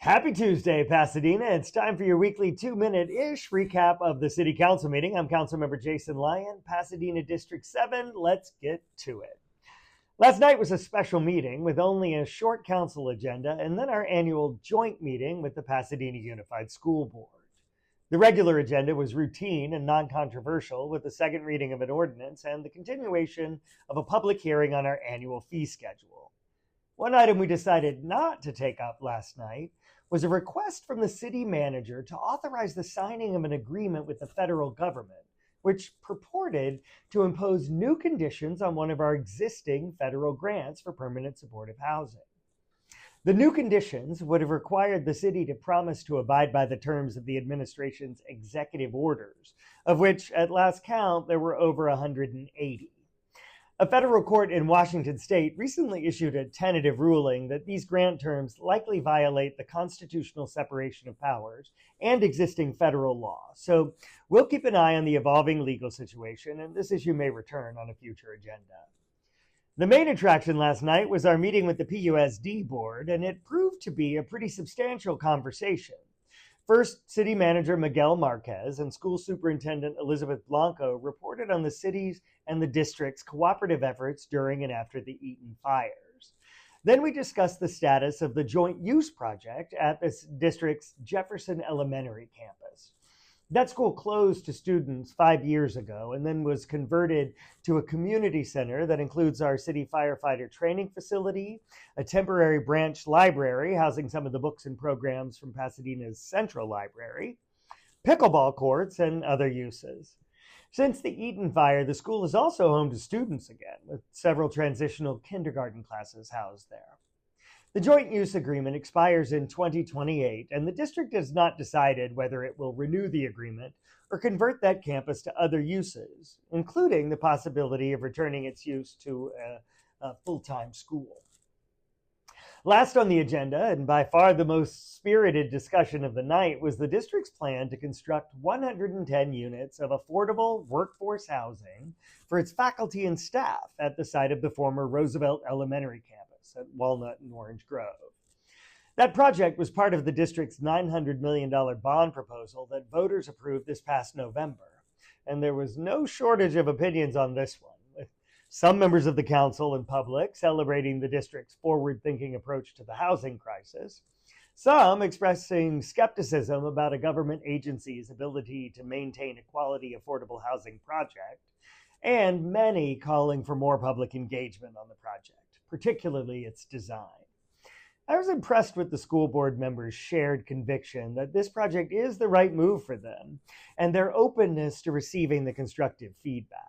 Happy Tuesday, Pasadena. It's time for your weekly 2-minute-ish recap of the City Council meeting. I'm Councilmember Jason Lyon, Pasadena District 7. Let's get to it. Last night was a special meeting with only a short council agenda and then our annual joint meeting with the Pasadena Unified School Board. The regular agenda was routine and non-controversial with the second reading of an ordinance and the continuation of a public hearing on our annual fee schedule. One item we decided not to take up last night was a request from the city manager to authorize the signing of an agreement with the federal government, which purported to impose new conditions on one of our existing federal grants for permanent supportive housing. The new conditions would have required the city to promise to abide by the terms of the administration's executive orders, of which, at last count, there were over 180. A federal court in Washington state recently issued a tentative ruling that these grant terms likely violate the constitutional separation of powers and existing federal law. So we'll keep an eye on the evolving legal situation, and this issue may return on a future agenda. The main attraction last night was our meeting with the PUSD board, and it proved to be a pretty substantial conversation. First, City Manager Miguel Marquez and School Superintendent Elizabeth Blanco reported on the city's and the district's cooperative efforts during and after the Eaton fires. Then we discussed the status of the joint use project at this district's Jefferson Elementary campus. That school closed to students 5 years ago and then was converted to a community center that includes our city firefighter training facility, a temporary branch library housing some of the books and programs from Pasadena's Central Library, pickleball courts, and other uses. Since the Eaton fire, the school is also home to students again, with several transitional kindergarten classes housed there. The joint use agreement expires in 2028, and the district has not decided whether it will renew the agreement or convert that campus to other uses, including the possibility of returning its use to a full-time school. Last on the agenda, and by far the most spirited discussion of the night, was the district's plan to construct 110 units of affordable workforce housing for its faculty and staff at the site of the former Roosevelt Elementary campus at Walnut and Orange Grove. That project was part of the district's $900 million bond proposal that voters approved this past November, and there was no shortage of opinions on this one, with some members of the council and public celebrating the district's forward-thinking approach to the housing crisis, some expressing skepticism about a government agency's ability to maintain a quality affordable housing project, and many calling for more public engagement on the project, particularly its design. I was impressed with the school board members' shared conviction that this project is the right move for them and their openness to receiving the constructive feedback.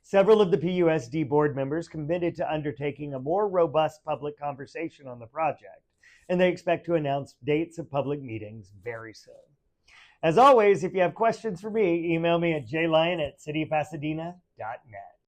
Several of the PUSD board members committed to undertaking a more robust public conversation on the project, and they expect to announce dates of public meetings very soon. As always, if you have questions for me, email me at jlyon@cityofpasadena.net.